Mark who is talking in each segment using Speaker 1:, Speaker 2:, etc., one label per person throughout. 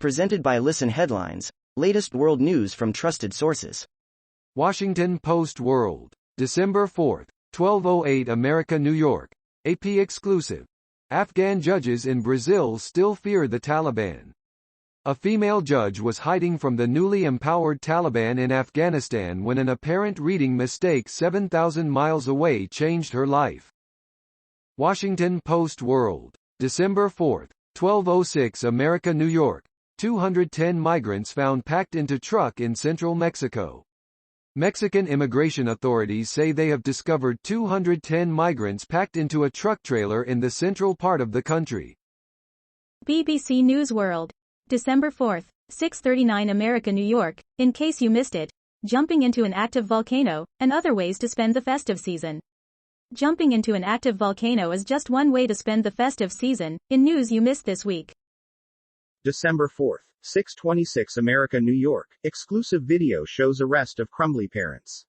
Speaker 1: Presented by Listen Headlines, latest world news from trusted sources.
Speaker 2: Washington Post World, December 4, 1208 America, New York. AP exclusive. Afghan judges in Brazil still fear the Taliban. A female judge was hiding from the newly empowered Taliban in Afghanistan when an apparent reading mistake 7,000 miles away changed her life. Washington Post World, December 4, 1206 America, New York. 210 migrants found packed into truck in central Mexico. Mexican immigration authorities say they have discovered 210 migrants packed into a truck trailer in the central part of the country.
Speaker 3: BBC News World, December 4, 6:39 America, New York. In case you missed it, jumping into an active volcano, and other ways to spend the festive season. Jumping into an active volcano is just one way to spend the festive season, in news you missed this week.
Speaker 4: December 4, 6:26 America, New York. Exclusive video shows arrest of Crumbley parents.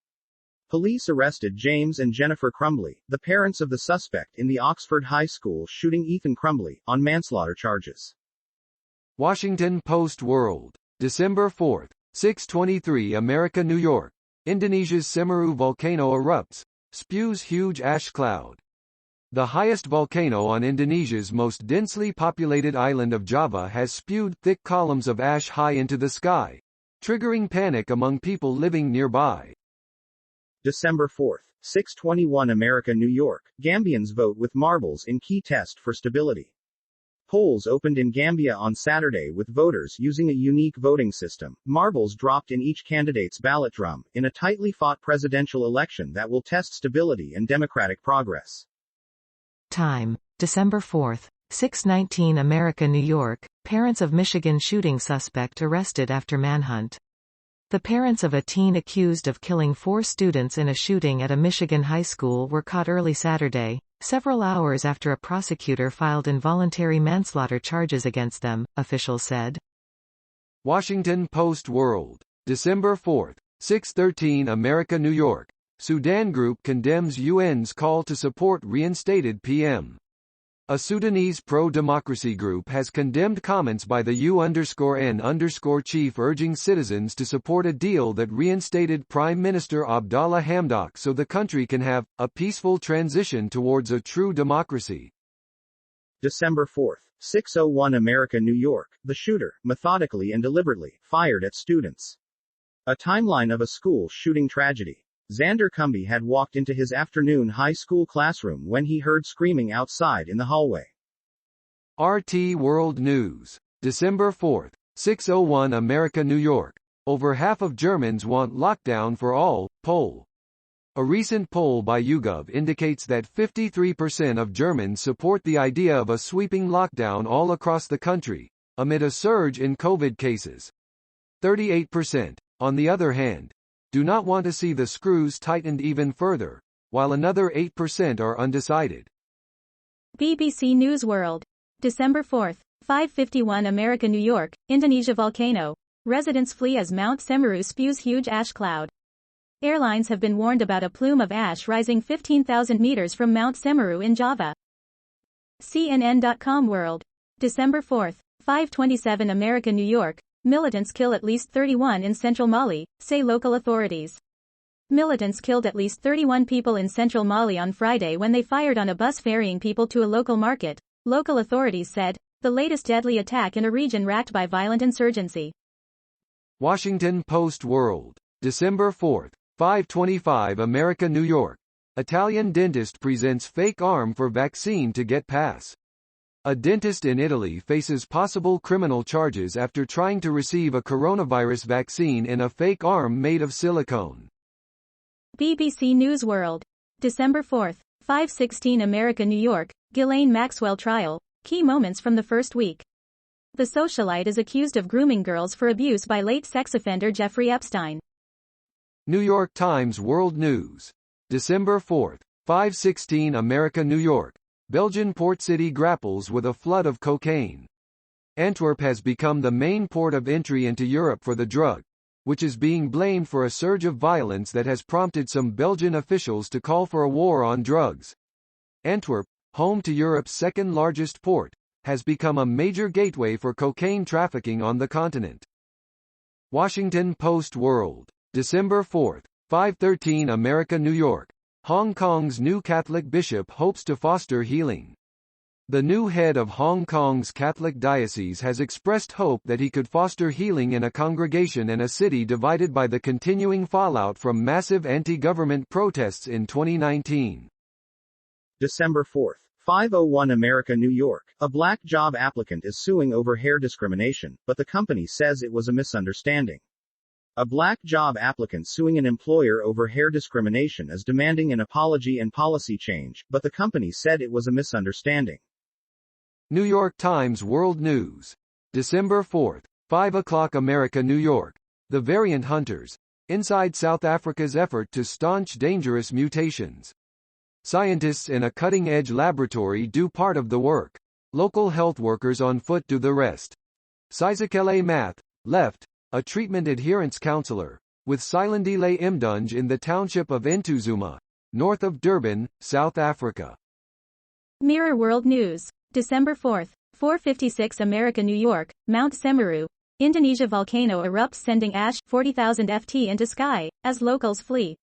Speaker 4: Police arrested James and Jennifer Crumbley, the parents of the suspect in the Oxford High School shooting Ethan Crumbley, on manslaughter charges.
Speaker 2: Washington Post World, December 4, 6:23 America, New York. Indonesia's Semeru volcano erupts, spews huge ash cloud. The highest volcano on Indonesia's most densely populated island of Java has spewed thick columns of ash high into the sky, triggering panic among people living nearby.
Speaker 4: December 4, 6:21 America, New York. Gambians vote with marbles in key test for stability. Polls opened in Gambia on Saturday with voters using a unique voting system, marbles dropped in each candidate's ballot drum, in a tightly fought presidential election that will test stability and democratic progress.
Speaker 5: Time, December 4, 6:19 America, New York. Parents of Michigan shooting suspect arrested after manhunt. The parents of a teen accused of killing 4 students in a shooting at a Michigan high school were caught early Saturday, several hours after a prosecutor filed involuntary manslaughter charges against them, officials said.
Speaker 2: Washington Post World, December 4, 6:13 America, New York. Sudan group condemns UN's call to support reinstated PM. A Sudanese pro-democracy group has condemned comments by the UN_N_chief urging citizens to support a deal that reinstated Prime Minister Abdallah Hamdok so the country can have a peaceful transition towards a true democracy.
Speaker 4: December 4, 6:01 America, New York. The shooter, methodically and deliberately, fired at students. A timeline of a school shooting tragedy. Xander Cumby had walked into his afternoon high school classroom when he heard screaming outside in the hallway.
Speaker 2: RT World News, December 4, 6:01 America, New York. Over half of Germans want lockdown for all, poll. A recent poll by YouGov indicates that 53% of Germans support the idea of a sweeping lockdown all across the country, amid a surge in COVID cases. 38%, on the other hand, do not want to see the screws tightened even further, while another 8% are undecided.
Speaker 3: BBC News World, December 4, 5:51 America, New York. Indonesia volcano. Residents flee as Mount Semeru spews huge ash cloud. Airlines have been warned about a plume of ash rising 15,000 meters from Mount Semeru in Java. CNN.com World, December 4, 5:27 America, New York. Militants kill at least 31 in central Mali, say local authorities. Militants killed at least 31 people in central Mali on Friday when they fired on a bus ferrying people to a local market, local authorities said, the latest deadly attack in a region racked by violent insurgency.
Speaker 2: Washington Post World, December 4, 5:25 America, New York. Italian dentist presents fake arm for vaccine to get pass. A dentist in Italy faces possible criminal charges after trying to receive a coronavirus vaccine in a fake arm made of silicone.
Speaker 3: BBC News World, December 4, 5:16 America, New York. Ghislaine Maxwell trial, key moments from the first week. The socialite is accused of grooming girls for abuse by late sex offender Jeffrey Epstein.
Speaker 2: New York Times World News, December 4, 5:16 America, New York. Belgian port city grapples with a flood of cocaine. Antwerp has become the main port of entry into Europe for the drug, which is being blamed for a surge of violence that has prompted some Belgian officials to call for a war on drugs. Antwerp, home to Europe's second-largest port, has become a major gateway for cocaine trafficking on the continent. Washington Post World, December 4, 5:13 America, New York. Hong Kong's new Catholic bishop hopes to foster healing. The new head of Hong Kong's Catholic diocese has expressed hope that he could foster healing in a congregation and a city divided by the continuing fallout from massive anti-government protests in 2019.
Speaker 4: December 4, 5:01 America, New York. A black job applicant is suing over hair discrimination, but the company says it was a misunderstanding. A black job applicant suing an employer over hair discrimination is demanding an apology and policy change, but the company said it was a misunderstanding.
Speaker 2: New York Times World News, December 4, 5 o'clock America, New York. The variant hunters, inside South Africa's effort to staunch dangerous mutations. Scientists in a cutting-edge laboratory do part of the work. Local health workers on foot do the rest. Sizakele Math, left, a treatment adherence counselor, with Silendile Mdunge in the township of Entuzuma, north of Durban, South Africa.
Speaker 3: Mirror World News, December 4, 4:56 America, New York. Mount Semeru, Indonesia volcano erupts, sending ash 40,000 ft into sky, as locals flee.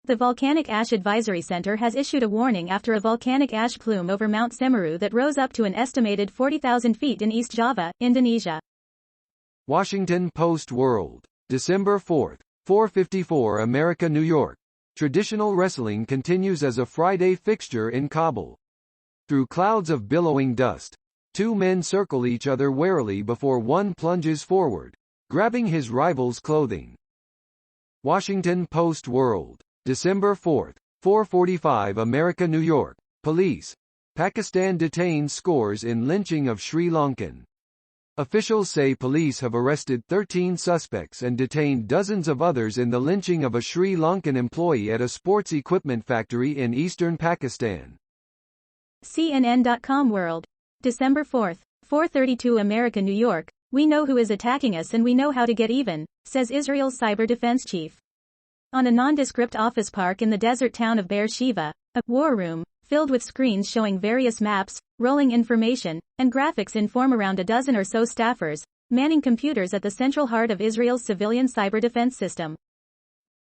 Speaker 3: The Volcanic Ash Advisory Center has issued a warning after a volcanic ash plume over Mount Semeru that rose up to an estimated 40,000 feet in East Java, Indonesia.
Speaker 2: Washington Post World, December 4, 4:54 America, New York. Traditional wrestling continues as a Friday fixture in Kabul. Through clouds of billowing dust, two men circle each other warily before one plunges forward, grabbing his rival's clothing. Washington Post World, December 4, 4:45 America, New York. Police. Pakistan detains scores in lynching of Sri Lankan. Officials say police have arrested 13 suspects and detained dozens of others in the lynching of a Sri Lankan employee at a sports equipment factory in eastern Pakistan.
Speaker 3: CNN.com World, December 4, 4:32 America, New York. We know who is attacking us and we know how to get even, says Israel's cyber defense chief. On a nondescript office park in the desert town of Beersheba, a war room, filled with screens showing various maps, rolling information, and graphics inform around a dozen or so staffers, manning computers at the central heart of Israel's civilian cyber defense system.